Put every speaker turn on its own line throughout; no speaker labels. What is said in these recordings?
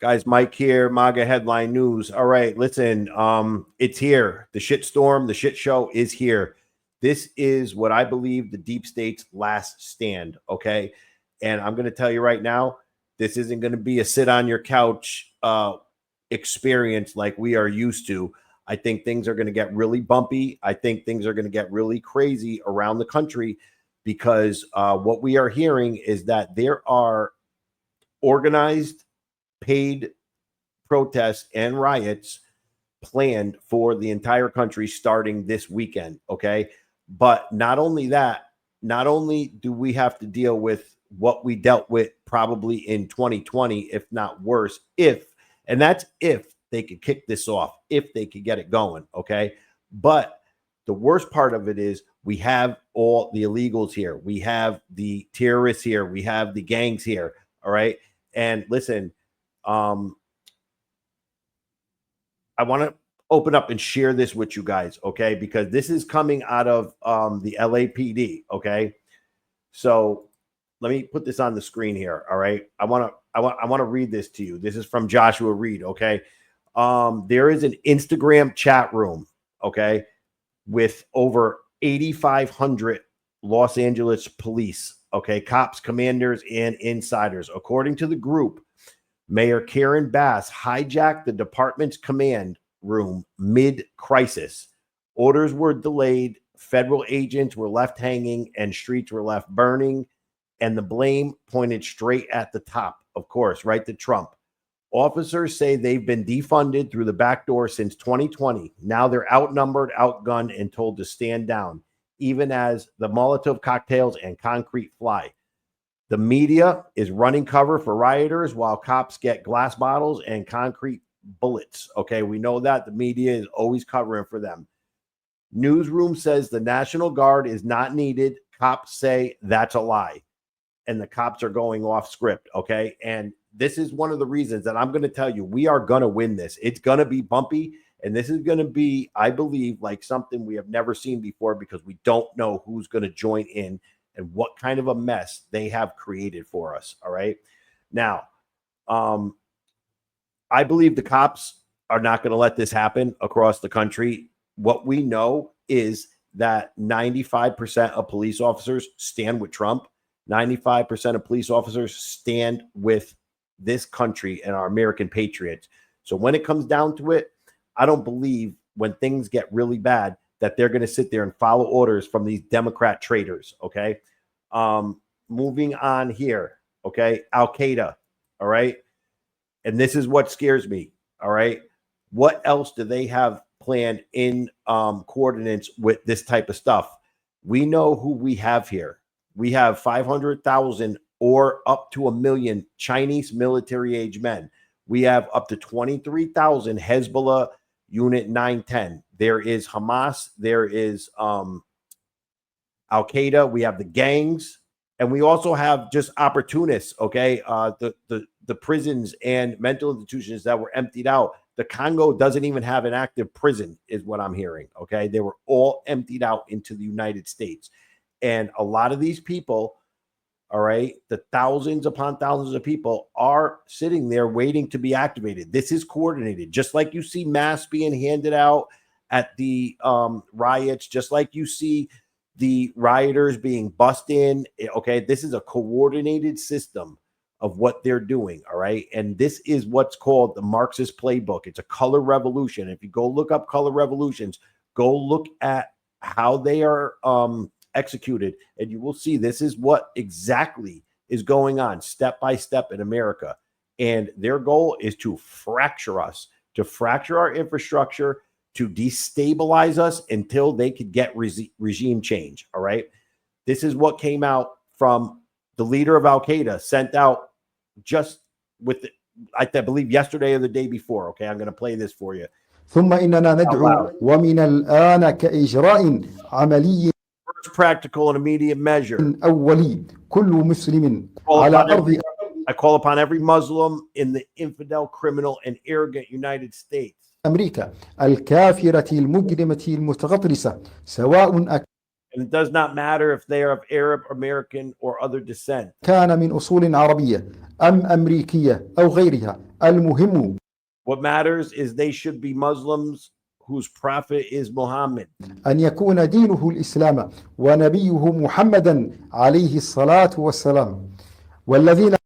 Guys, Mike here, MAGA Headline News. All right, listen, it's here. The shit storm, the shit show is here. This is what I believe the deep state's last stand, okay? And I'm going to tell you right now, this isn't going to be a sit on your couch experience like we are used to. I think things are going to get really bumpy. I think things are going to get really crazy around the country because what we are hearing is that there are organized, paid protests and riots planned for the entire country starting this weekend, okay? But not only that, not only do we have to deal with what we dealt with probably in 2020, if not worse, and that's if they could kick this off, if they could get it going, okay? But the worst part of it is we have all the illegals here. We have the terrorists here. We have the gangs here, all right? And listen, I want to open up and share this with you guys, okay? Because this is coming out of the LAPD, okay? So let me put this on the screen here, all right? I want to read this to you. This is from Joshua Reed, okay? There is an Instagram chat room, okay, with over 8,500 Los Angeles police, okay, cops, commanders, and insiders. According to the group, Mayor Karen Bass hijacked the department's command room mid-crisis. Orders were delayed, federal agents were left hanging, and streets were left burning, and the blame pointed straight at the top, of course, right to Trump. Officers say they've been defunded through the back door since 2020. Now they're outnumbered, outgunned, and told to stand down, even as the Molotov cocktails and concrete fly. The media is running cover for rioters while cops get glass bottles and concrete bullets. Okay, we know that the media is always covering for them. Newsroom says the National Guard is not needed. Cops say that's a lie. And the cops are going off script. Okay, and this is one of the reasons that I'm going to tell you we are going to win this. It's going to be bumpy. And this is going to be, I believe, like something we have never seen before because we don't know who's going to join in and what kind of a mess they have created for us. All right. Now, I believe the cops are not going to let this happen across the country. What we know is that 95% of police officers stand with Trump. 95% of police officers stand with this country and our American patriots. So when it comes down to it, I don't believe when things get really bad that they're going to sit there and follow orders from these Democrat traitors. Okay. Moving on here. Okay. Al-Qaeda. All right. And this is what scares me. All right. What else do they have planned in coordinates with this type of stuff? We know who we have here. We have 500,000 or up to 1 million Chinese military age men. We have up to 23,000 Hezbollah Unit 910. There is Hamas. There is Al-Qaeda. We have the gangs. And we also have just opportunists, okay? The prisons and mental institutions that were emptied out. The Congo doesn't even have an active prison, is what I'm hearing, okay? They were all emptied out into the United States. And a lot of these people, all right, the thousands upon thousands of people are sitting there waiting to be activated. This is coordinated, just like you see masks being handed out at the riots, just like you see the rioters being bussed in. Okay, this is a coordinated system of what they're doing, all right? And this is what's called the Marxist playbook. It's a color revolution. If you go look up color revolutions, go look at how they are executed, and you will see this is what exactly is going on step by step in America. And their goal is to fracture us, to fracture our infrastructure, to destabilize us until they could get regime change. All right. This is what came out from the leader of Al-Qaeda, sent out just with, I believe, yesterday or the day before. Okay. I'm going to play this for you.
ثم إننا ندعو ومن الآن كإجراء عملي
practical and immediate measure.
أولي كل مسلم على أرض
I call upon every Muslim in the infidel, criminal, and arrogant United States.
أمريكا الكافرة المجرمة المتغطرسة سواء
And it does not matter if they are of Arab, American, or other descent.
كان من أصول عربية أم أمريكية أو غيرها المهم
What matters is they should be Muslims whose prophet is Muhammad.
أن يكون دينه الإسلام ونبيه محمدا عليه الصلاة والسلام والذين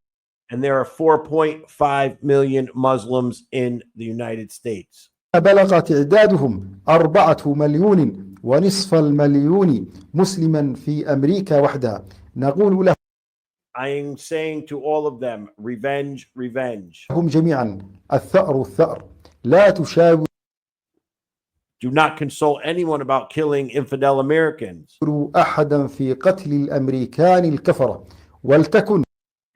And there are 4.5 million Muslims in the United States.
بلغ تعدادهم 4.5 مليون مسلما في أمريكا وحدها نقول
I am saying to all of them, revenge, revenge.
لهم جميعا الثأر الثأر لا تشاوروا
Do not consult anyone about killing infidel Americans.
أحدا في قتل الأمريكان الكفرة ولتكن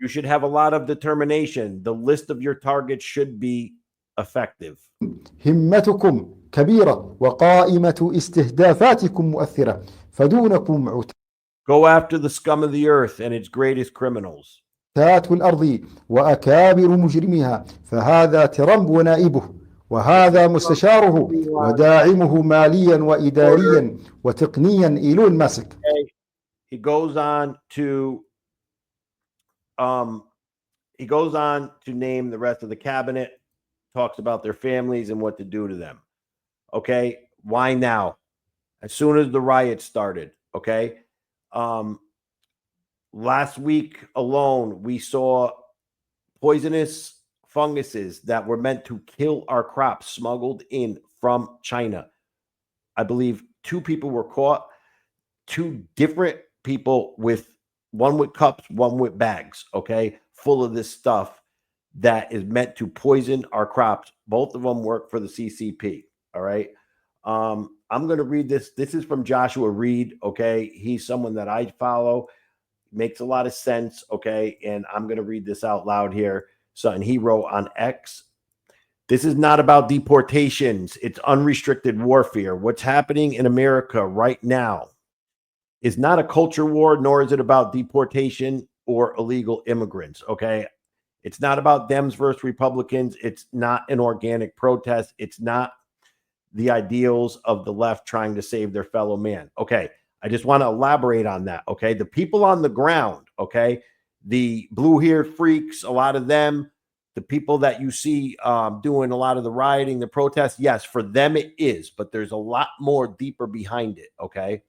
You should have a lot of determination. The list of your targets should be effective.
همتكم كبيرة وقائمة استهدافاتكم مؤثرة فدونكم
Go after the scum of the earth and its greatest criminals.
عتاة الأرض وأكابر مجرمها فهذا ترامب ونائبه وهذا مستشاره وداعمه ماليا وإداريا وتقنيا إيلون ماسك.
He goes on to name the rest of the cabinet, talks about their families and what to do to them. Okay, why now? As soon as the riots started, okay? Last week alone, we saw poisonous funguses that were meant to kill our crops smuggled in from China. I believe 2 people were caught, 2 different people one with cups, one with bags, okay, full of this stuff that is meant to poison our crops. Both of them work for the CCP, all right? I'm going to read this. This is from Joshua Reed, okay? He's someone that I follow. Makes a lot of sense, okay? And I'm going to read this out loud here. Something he wrote on X. This is not about deportations. It's unrestricted warfare. What's happening in America right now is not a culture war, nor is it about deportation or illegal immigrants, okay? It's not about Dems versus Republicans. It's not an organic protest. It's not the ideals of the left trying to save their fellow man. Okay, I just want to elaborate on that, okay? The people on the ground, okay? The blue-haired freaks, a lot of them, the people that you see doing a lot of the rioting, the protests, yes, for them it is, but there's a lot more deeper behind it, okay?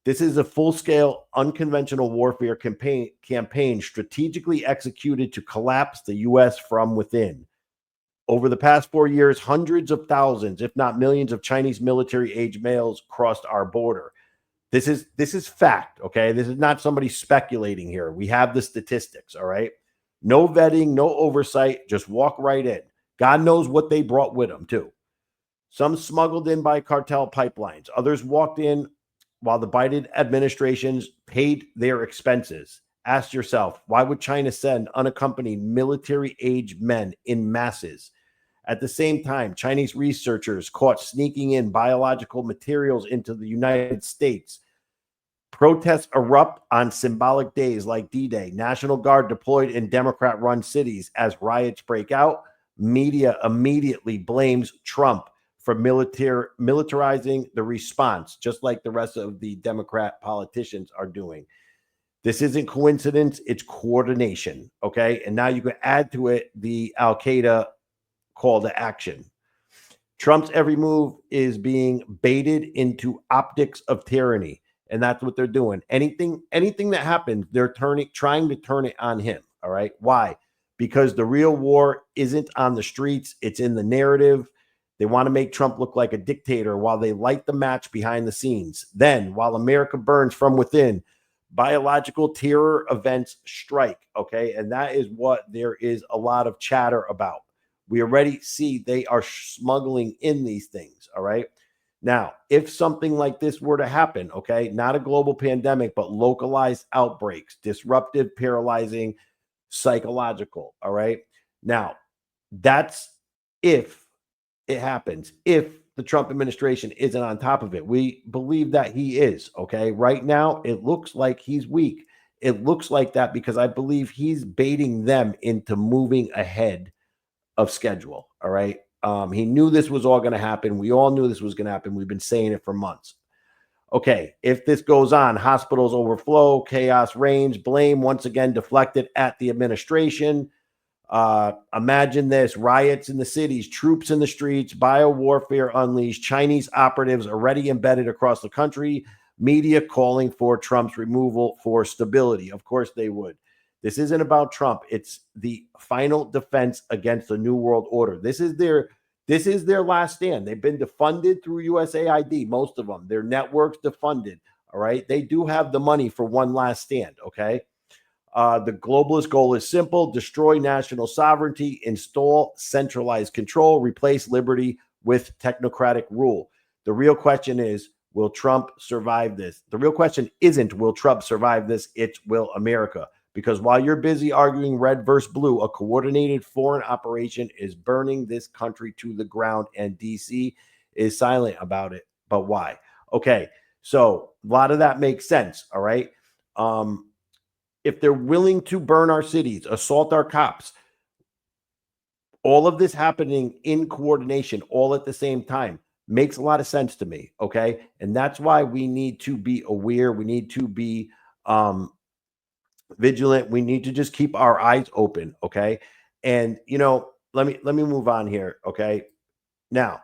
This is a full-scale, unconventional warfare campaign strategically executed to collapse the U.S. from within. Over the past 4 years, hundreds of thousands, if not millions, of Chinese military-age males crossed our border. This is fact, okay? This is not somebody speculating here. We have the statistics, all right? No vetting, no oversight, just walk right in. God knows what they brought with them, too. Some smuggled in by cartel pipelines. Others walked in while the Biden administrations paid their expenses. Ask yourself, why would China send unaccompanied military-age men in masses? At the same time, Chinese researchers caught sneaking in biological materials into the United States. Protests erupt on symbolic days like D-Day. National Guard deployed in Democrat-run cities. As riots break out, media immediately blames Trump for militarizing the response, just like the rest of the Democrat politicians are doing. This isn't coincidence, it's coordination, okay? And now you can add to it the Al-Qaeda call to action. Trump's every move is being baited into optics of tyranny, and that's what they're doing. Anything that happens, they're trying to turn it on him, all right? Why? Because the real war isn't on the streets, it's in the narrative. They want to make Trump look like a dictator while they light the match behind the scenes. Then, while America burns from within, biological terror events strike, okay? And that is what there is a lot of chatter about. We already see they are smuggling in these things, all right? Now, if something like this were to happen, okay, not a global pandemic, but localized outbreaks, disruptive, paralyzing, psychological, all right? Now, that's if it happens, if the Trump administration isn't on top of it. We believe that he is, okay? Right now, it looks like he's weak. It looks like that because I believe he's baiting them into moving ahead of schedule, all right? He knew this was all going to happen. We all knew this was going to happen. We've been saying it for months. Okay, if this goes on, hospitals overflow, chaos reigns, blame once again deflected at the administration. Imagine this: riots in the cities, troops in the streets, biowarfare unleashed, Chinese operatives already embedded across the country, media calling for Trump's removal for stability. Of course they would. This isn't about Trump. It's the final defense against the New World Order. This is their last stand. They've been defunded through USAID, most of them. Their networks defunded. All right. They do have the money for one last stand. Okay. The globalist goal is simple: destroy national sovereignty, install centralized control, replace liberty with technocratic rule. The real question is, will Trump survive this? The real question isn't, will Trump survive this? It's, will America? Because while you're busy arguing red versus blue, a coordinated foreign operation is burning this country to the ground, and DC is silent about it. But why? Okay, so a lot of that makes sense, all right? If they're willing to burn our cities, assault our cops, all of this happening in coordination, all at the same time, makes a lot of sense to me, okay? And that's why we need to be aware. We need to be vigilant. We need to just keep our eyes open, okay? And let me move on here, okay? Now,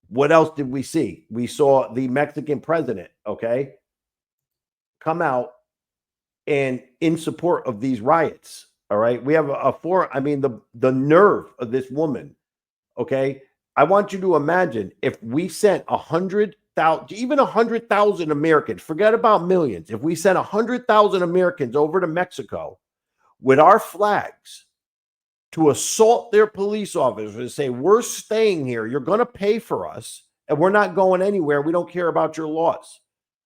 what else did we see? We saw the Mexican president, okay, come out and in support of these riots. All right, we have the nerve of this woman, okay? I want you to imagine if we sent 100,000, even 100,000 Americans, forget about millions. If we sent 100,000 Americans over to Mexico with our flags to assault their police officers and say, we're staying here, you're going to pay for us, and we're not going anywhere, we don't care about your laws.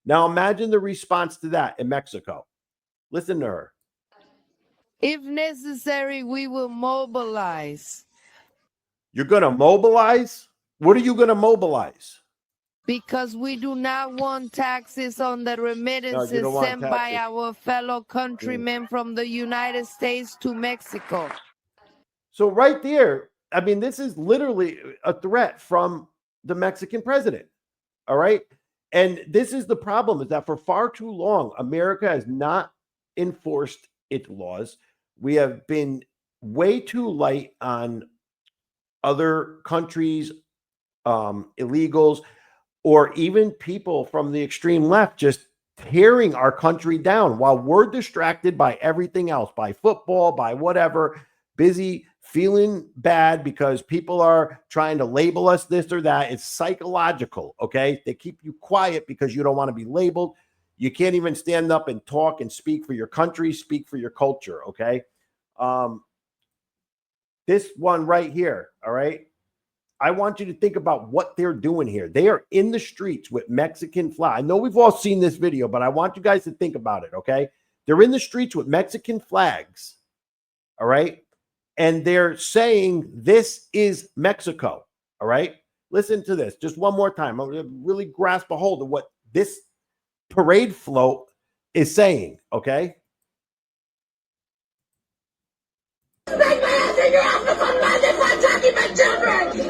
Now imagine the response to that in Mexico. Listen to her.
If necessary, we will mobilize.
You're going to mobilize? What are you going to mobilize?
Because we do not want taxes on the remittances sent by our fellow countrymen from the United States to Mexico.
So right there, I mean, this is literally a threat from the Mexican president. All right. And this is the problem, is that for far too long, America has not enforced its laws. We have been way too light on other countries, illegals, or even people from the extreme left just tearing our country down while we're distracted by everything else, by football, by whatever, busy feeling bad because people are trying to label us this or that. It's psychological, okay? They keep you quiet because you don't want to be labeled. You can't even stand up and talk and speak for your country, speak for your culture, okay? This one right here, all right? I want you to think about what they're doing here. They are in the streets with Mexican flag. I know we've all seen this video, but I want you guys to think about it, okay? They're in the streets with Mexican flags, all right? And they're saying this is Mexico, all right? Listen to this just one more time. I'm going to really grasp a hold of what this parade float is saying, okay?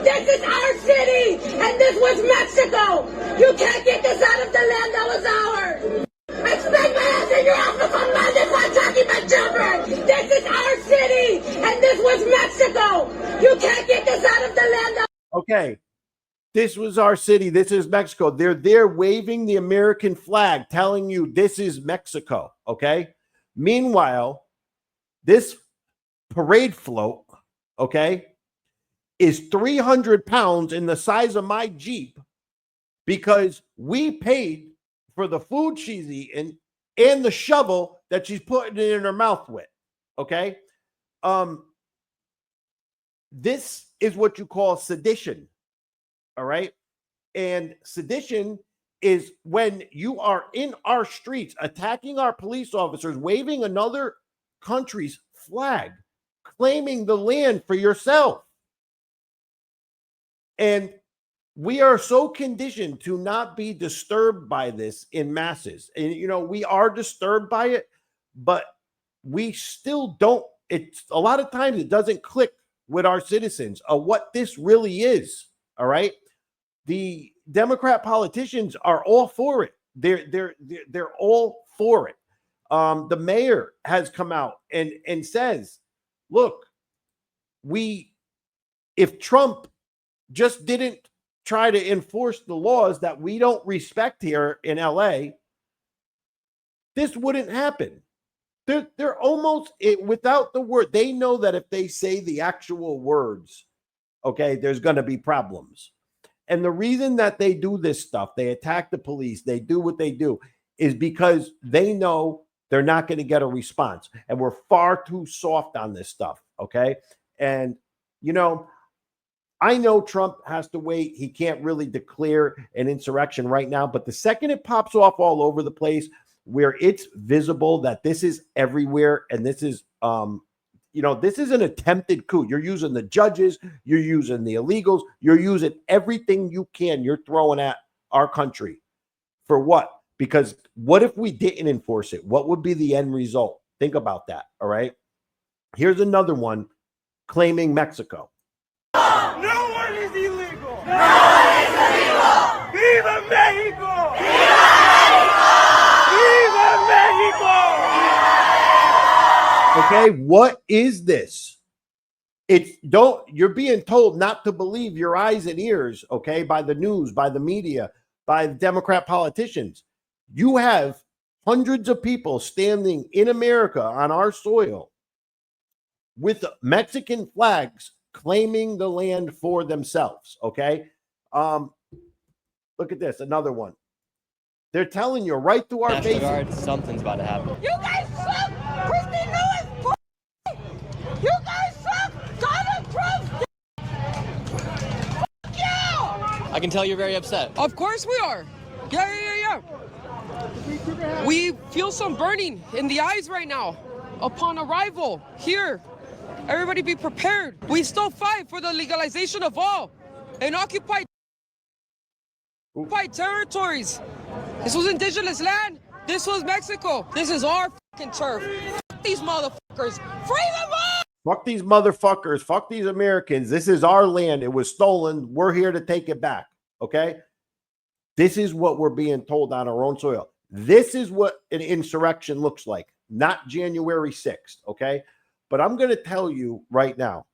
This is our city, and this was Mexico. You can't get this out of the land that was ours. Expect my ass in your office on Monday for attacking my children. This is our city, and this was Mexico. You can't get this out of the land.
Okay, this was our city. This is Mexico. They're there waving the American flag, telling you this is Mexico, okay? Meanwhile, this parade float, okay, is 300 pounds in the size of my Jeep because we paid for the food she's eating and the shovel that she's putting it in her mouth with, okay? This is what you call sedition, all right? And sedition is when you are in our streets attacking our police officers, waving another country's flag, claiming the land for yourself. And we are so conditioned to not be disturbed by this in masses. And, we are disturbed by it, but we still don't. It's a lot of times it doesn't click with our citizens of what this really is. All right. The Democrat politicians are all for it. They're all for it. The mayor has come out and says, look, if Trump just didn't try to enforce the laws that we don't respect here in LA, this wouldn't happen. They're almost without the word. They know that if they say the actual words, okay, there's going to be problems. And the reason that they do this stuff, they attack the police, they do what they do, is because they know they're not going to get a response. And we're far too soft on this stuff, okay? And, you know, I know Trump has to wait. He can't really declare an insurrection right now. But the second it pops off all over the place, where it's visible that this is everywhere, and this is, you know, this is an attempted coup. You're using the judges, you're using the illegals, you're using everything you can. You're throwing at our country. For what? Because what if we didn't enforce it? What would be the end result? Think about that, all right? Here's another one claiming Mexico.
No one is illegal. No one is illegal. Viva Mexico. Viva Mexico.
Okay, what is this? You're being told not to believe your eyes and ears, okay, by the news, by the media, by the Democrat politicians. You have hundreds of people standing in America on our soil with Mexican flags claiming the land for themselves, okay? Look at this, another one. They're telling you right through our faces.
Guard, something's about to happen.
You guys suck! Christy Lewis! You guys suck! Donald Trump! Fuck you!
I can tell you're very upset.
Of course we are. Yeah. We feel some burning in the eyes right now upon arrival here. Everybody be prepared. We still fight for the legalization of all and occupied territories. This was indigenous land. This was Mexico. This is our fucking turf. Fuck these motherfuckers. Free them all!
Fuck these motherfuckers. Fuck these Americans. This is our land. It was stolen. We're here to take it back. Okay? This is what we're being told on our own soil. This is what an insurrection looks like, not January 6th. Okay? But I'm going to tell you right now,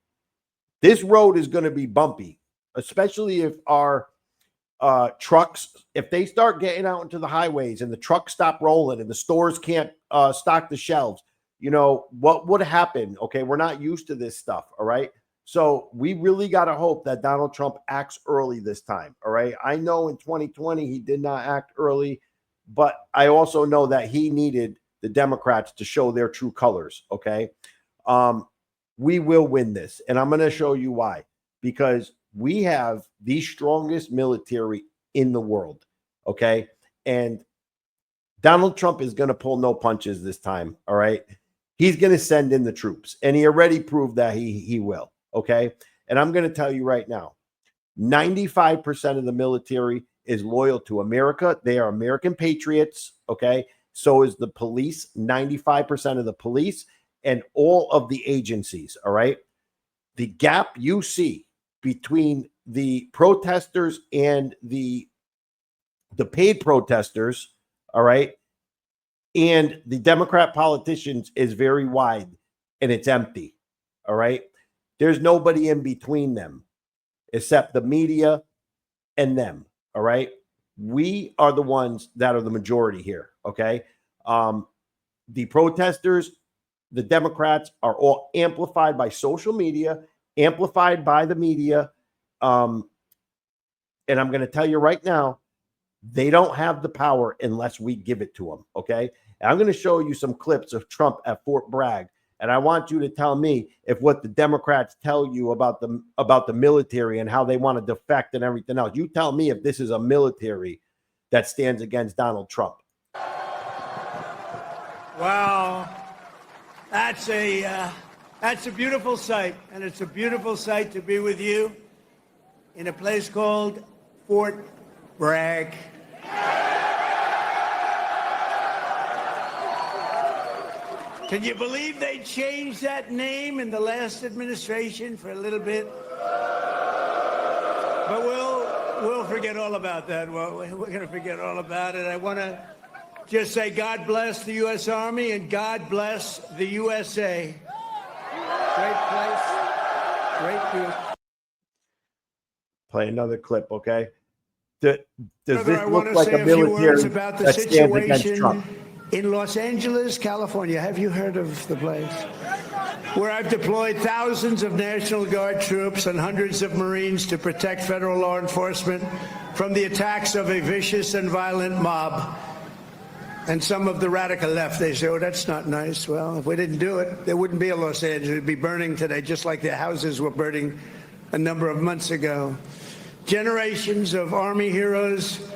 this road is going to be bumpy, especially if our trucks, if they start getting out into the highways and the trucks stop rolling and the stores can't stock the shelves. You know, what would happen? Okay, we're not used to this stuff, all right? So we really got to hope that Donald Trump acts early this time, all right? I know in 2020 he did not act early, but I also know that he needed the Democrats to show their true colors, okay? We will win this, and I'm going to show you why. Because we have the strongest military in the world, okay? And Donald Trump is going to pull no punches this time, all right? He's going to send in the troops, and he already proved that he will, okay? And I'm going to tell you right now, 95% of the military is loyal to America. They are American patriots, okay? So is the police, 95% of the police and all of the agencies, all right? The gap you see between the protesters and the paid protesters, all right, and the Democrat politicians is very wide, and it's empty, all right? There's nobody in between them except the media and them, all right? We are the ones that are the majority here, okay? The protesters, the Democrats are all amplified by social media, amplified by the media. And I'm going to tell you right now, they don't have the power unless we give it to them. Okay. And I'm going to show you some clips of Trump at Fort Bragg. And I want you to tell me if what the Democrats tell you about the military and how they want to defect and everything else. You tell me if this is a military that stands against Donald Trump.
Wow. That's a beautiful sight, and it's a beautiful sight to be with you in a place called Fort Bragg. Can you believe they changed that name in the last administration for a little bit? But we'll forget all about that. Well, we're going to forget all about it. I want to just say God bless the U.S. Army and God bless the USA. Great place. Great group.
Play another clip, okay? Does
Further,
this
I
look
want to
like
say
a
a few
military
words about the
that stands against
situation
Trump?
in Los Angeles, California. Have you heard of the place? Where I've deployed thousands of National Guard troops and hundreds of Marines to protect federal law enforcement from the attacks of a vicious and violent mob. And some of the radical left, they say, oh, that's not nice. Well, if we didn't do it, there wouldn't be a Los Angeles. It'd be burning today, just like their houses were burning a number of months ago. Generations of Army heroes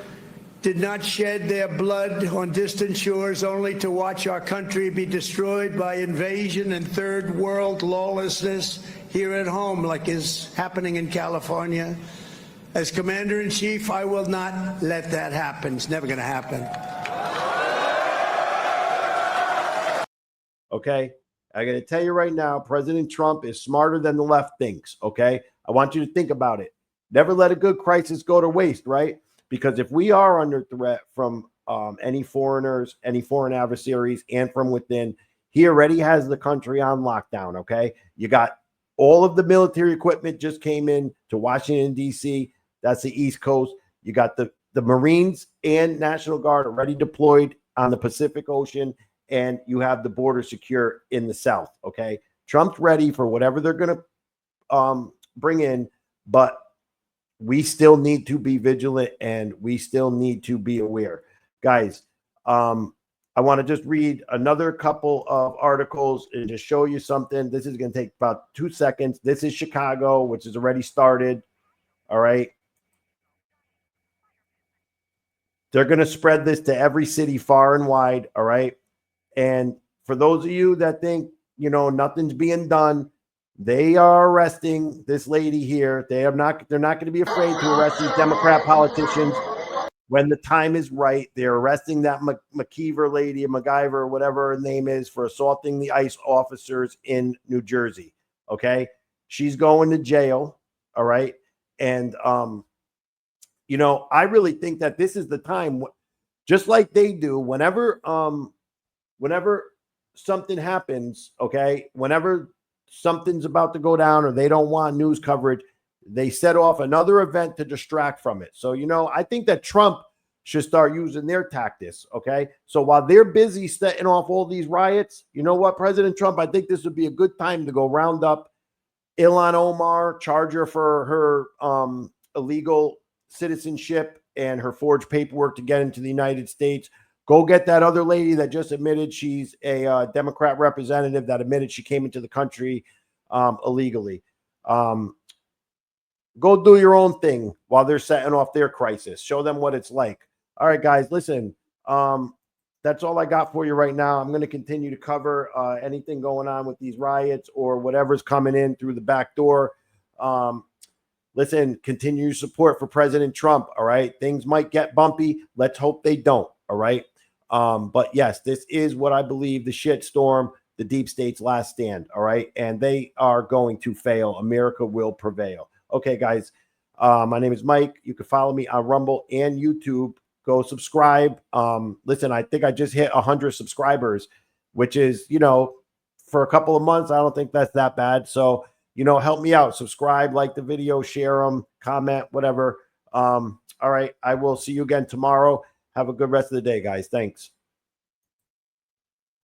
did not shed their blood on distant shores only to watch our country be destroyed by invasion and third world lawlessness here at home, like is happening in California. As Commander-in-Chief, I will not let that happen. It's never going to happen.
Okay? I'm going to tell you right now, President Trump is smarter than the left thinks, okay? I want you to think about it. Never let a good crisis go to waste, right? Because if we are under threat from any foreigners, any foreign adversaries, and from within, he already has the country on lockdown, okay? You got all of the military equipment just came in to Washington, D.C. That's the East Coast. You got the Marines and National Guard already deployed on the Pacific Ocean, and you have the border secure in the South, okay? Trump's ready for whatever they're going to bring in, but we still need to be vigilant and we still need to be aware. Guys, I want to just read another couple of articles and just show you something. This is going to take about 2 seconds. This is Chicago, which has already started. All right. They're going to spread this to every city far and wide. All right. And for those of you that think, you know, nothing's being done, they are arresting this lady here. They're not going to be afraid to arrest these Democrat politicians when the time is right. They're arresting that McKeever lady, MacGyver, whatever her name is, for assaulting the ICE officers in New Jersey. Okay. She's going to jail. All right. And, you know, I really think that this is the time, just like they do whenever something happens, okay, whenever something's about to go down or they don't want news coverage, they set off another event to distract from it. So, you know, I think that Trump should start using their tactics, okay? So while they're busy setting off all these riots, you know what, President Trump, I think this would be a good time to go round up Ilhan Omar, charge her for her illegal citizenship and her forged paperwork to get into the United States. Go get that other lady that just admitted she's a Democrat representative that admitted she came into the country illegally. Go do your own thing while they're setting off their crisis. Show them what it's like. All right, guys, listen, that's all I got for you right now. I'm going to continue to cover anything going on with these riots or whatever's coming in through the back door. Listen, continue your support for President Trump, all right? Things might get bumpy. Let's hope they don't, all right? But yes, this is what I believe the shitstorm, the deep state's last stand. All right. And they are going to fail. America will prevail. Okay, guys. My name is Mike. You can follow me on Rumble and YouTube. Go subscribe. Listen, I think I just hit 100 subscribers, which is, you know, for a couple of months, I don't think that's that bad. So, you know, help me out. Subscribe, like the video, share them, comment, whatever. All right. I will see you again tomorrow. Have a good rest of the day, guys. Thanks.